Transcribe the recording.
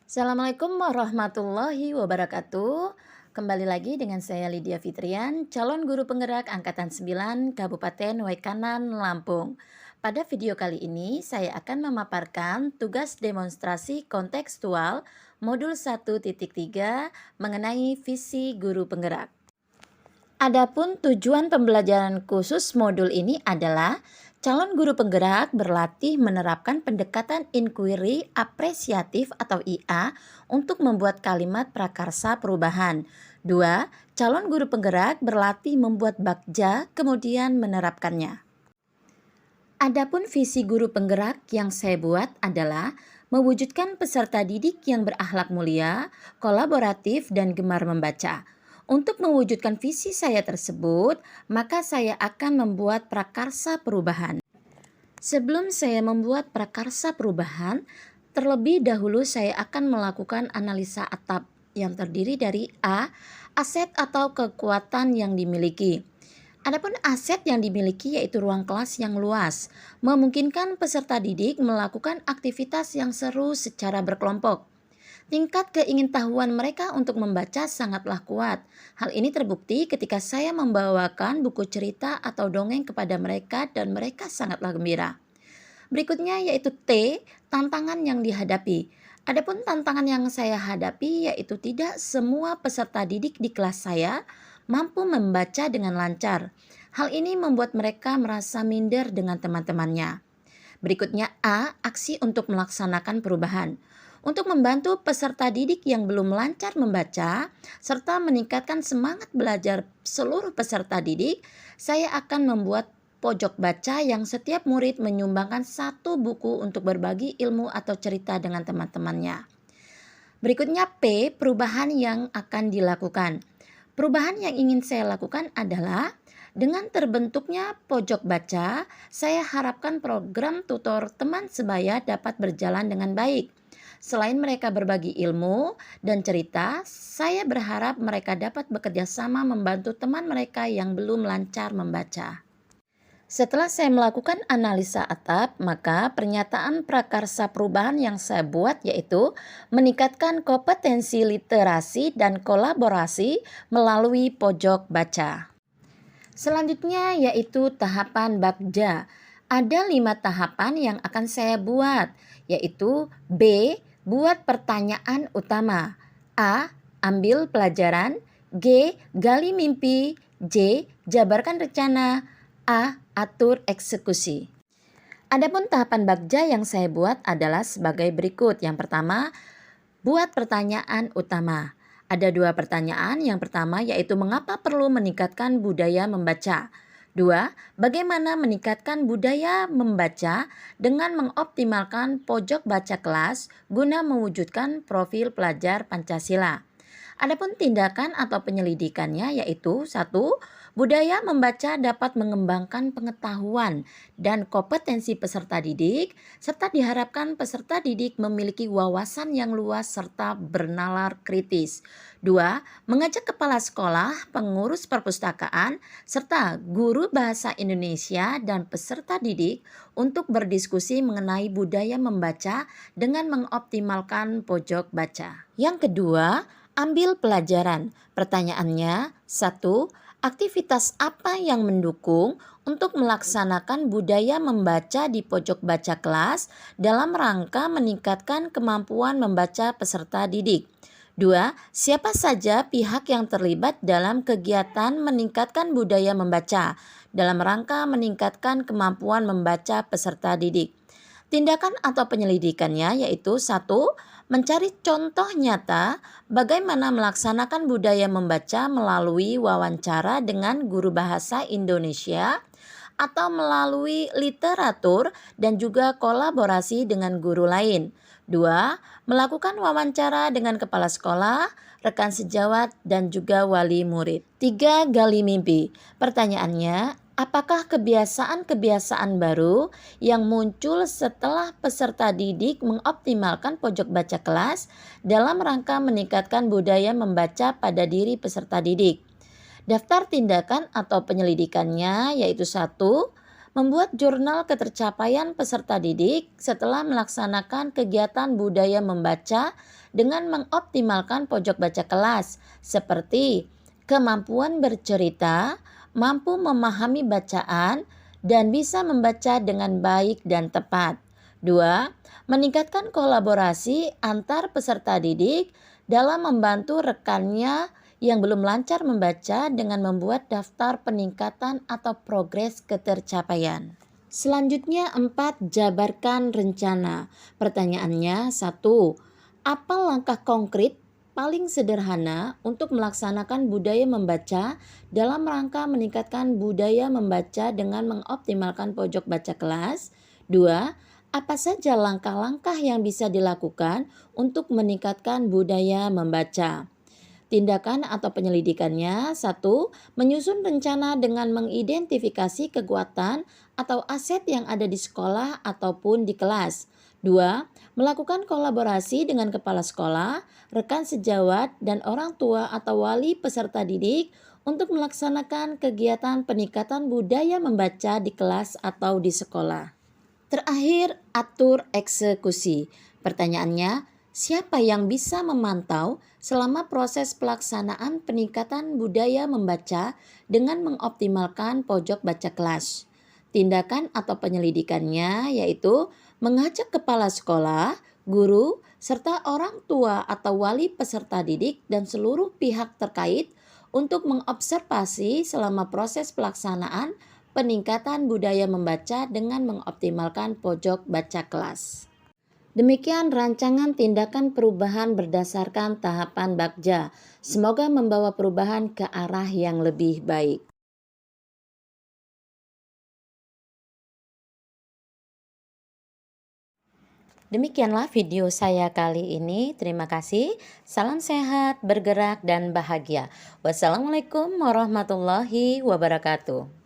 Assalamualaikum warahmatullahi wabarakatuh. Kembali lagi dengan saya Lydia Fitrian, calon guru penggerak Angkatan 9 Kabupaten Waikanan, Lampung. Pada video kali ini saya akan memaparkan tugas demonstrasi kontekstual modul 1.3 mengenai visi guru penggerak. Adapun tujuan pembelajaran khusus modul ini adalah calon guru penggerak berlatih menerapkan pendekatan inquiry apresiatif atau IA untuk membuat kalimat prakarsa perubahan. 2. Calon guru penggerak berlatih membuat bakja kemudian menerapkannya. Adapun visi guru penggerak yang saya buat adalah mewujudkan peserta didik yang berakhlak mulia, kolaboratif, dan gemar membaca. Untuk mewujudkan visi saya tersebut, maka saya akan membuat prakarsa perubahan. Sebelum saya membuat prakarsa perubahan, terlebih dahulu saya akan melakukan analisa atap yang terdiri dari A. Aset atau kekuatan yang dimiliki. Adapun aset yang dimiliki yaitu ruang kelas yang luas, memungkinkan peserta didik melakukan aktivitas yang seru secara berkelompok. Tingkat keingintahuan mereka untuk membaca sangatlah kuat. Hal ini terbukti ketika saya membawakan buku cerita atau dongeng kepada mereka dan mereka sangatlah gembira. Berikutnya yaitu T, tantangan yang dihadapi. Adapun tantangan yang saya hadapi yaitu tidak semua peserta didik di kelas saya mampu membaca dengan lancar. Hal ini membuat mereka merasa minder dengan teman-temannya. Berikutnya A, aksi untuk melaksanakan perubahan. Untuk membantu peserta didik yang belum lancar membaca, serta meningkatkan semangat belajar seluruh peserta didik, saya akan membuat pojok baca yang setiap murid menyumbangkan satu buku untuk berbagi ilmu atau cerita dengan teman-temannya. Berikutnya P, perubahan yang akan dilakukan. Perubahan yang ingin saya lakukan adalah dengan terbentuknya pojok baca, saya harapkan program tutor teman sebaya dapat berjalan dengan baik. Selain mereka berbagi ilmu dan cerita, saya berharap mereka dapat bekerja sama membantu teman mereka yang belum lancar membaca. Setelah saya melakukan analisa atap, maka pernyataan prakarsa perubahan yang saya buat yaitu meningkatkan kompetensi literasi dan kolaborasi melalui pojok baca. Selanjutnya yaitu tahapan bakja. Ada 5 tahapan yang akan saya buat, yaitu B. Buat pertanyaan utama. A. Ambil pelajaran. G. Gali mimpi. J. Jabarkan rencana. A. Atur eksekusi. Adapun tahapan bakja yang saya buat adalah sebagai berikut. Yang pertama, buat pertanyaan utama. Ada 2 pertanyaan. Yang pertama yaitu mengapa perlu meningkatkan budaya membaca. 2. Bagaimana meningkatkan budaya membaca dengan mengoptimalkan pojok baca kelas guna mewujudkan profil pelajar Pancasila. Adapun tindakan atau penyelidikannya yaitu 1. Budaya membaca dapat mengembangkan pengetahuan dan kompetensi peserta didik, serta diharapkan peserta didik memiliki wawasan yang luas serta bernalar kritis. 2. Mengajak kepala sekolah, pengurus perpustakaan, serta guru bahasa Indonesia dan peserta didik untuk berdiskusi mengenai budaya membaca dengan mengoptimalkan pojok baca. Yang kedua, ambil pelajaran. Pertanyaannya, 1. Aktivitas apa yang mendukung untuk melaksanakan budaya membaca di pojok baca kelas dalam rangka meningkatkan kemampuan membaca peserta didik? 2. Siapa saja pihak yang terlibat dalam kegiatan meningkatkan budaya membaca dalam rangka meningkatkan kemampuan membaca peserta didik? Tindakan atau penyelidikannya yaitu 1. Mencari contoh nyata bagaimana melaksanakan budaya membaca melalui wawancara dengan guru bahasa Indonesia atau melalui literatur dan juga kolaborasi dengan guru lain. 2. Melakukan wawancara dengan kepala sekolah, rekan sejawat, dan juga wali murid. 3. Gali mimpi. Pertanyaannya, apakah kebiasaan-kebiasaan baru yang muncul setelah peserta didik mengoptimalkan pojok baca kelas dalam rangka meningkatkan budaya membaca pada diri peserta didik? Daftar tindakan atau penyelidikannya yaitu 1. Membuat jurnal ketercapaian peserta didik setelah melaksanakan kegiatan budaya membaca dengan mengoptimalkan pojok baca kelas seperti kemampuan bercerita, mampu memahami bacaan, dan bisa membaca dengan baik dan tepat. 2. Meningkatkan kolaborasi antar peserta didik dalam membantu rekannya yang belum lancar membaca dengan membuat daftar peningkatan atau progres ketercapaian. Selanjutnya 4. Jabarkan rencana. Pertanyaannya 1. Apa langkah konkret paling sederhana untuk melaksanakan budaya membaca dalam rangka meningkatkan budaya membaca dengan mengoptimalkan pojok baca kelas? 2. Apa saja langkah-langkah yang bisa dilakukan untuk meningkatkan budaya membaca? Tindakan atau penyelidikannya, 1. Menyusun rencana dengan mengidentifikasi kekuatan atau aset yang ada di sekolah ataupun di kelas. 2. Melakukan kolaborasi dengan kepala sekolah, rekan sejawat, dan orang tua atau wali peserta didik untuk melaksanakan kegiatan peningkatan budaya membaca di kelas atau di sekolah. Terakhir, atur eksekusi. Pertanyaannya, siapa yang bisa memantau selama proses pelaksanaan peningkatan budaya membaca dengan mengoptimalkan pojok baca kelas? Tindakan atau penyelidikannya yaitu mengajak kepala sekolah, guru, serta orang tua atau wali peserta didik dan seluruh pihak terkait untuk mengobservasi selama proses pelaksanaan peningkatan budaya membaca dengan mengoptimalkan pojok baca kelas. Demikian rancangan tindakan perubahan berdasarkan tahapan Bagja. Semoga membawa perubahan ke arah yang lebih baik. Demikianlah video saya kali ini. Terima kasih. Salam sehat, bergerak, dan bahagia. Wassalamualaikum warahmatullahi wabarakatuh.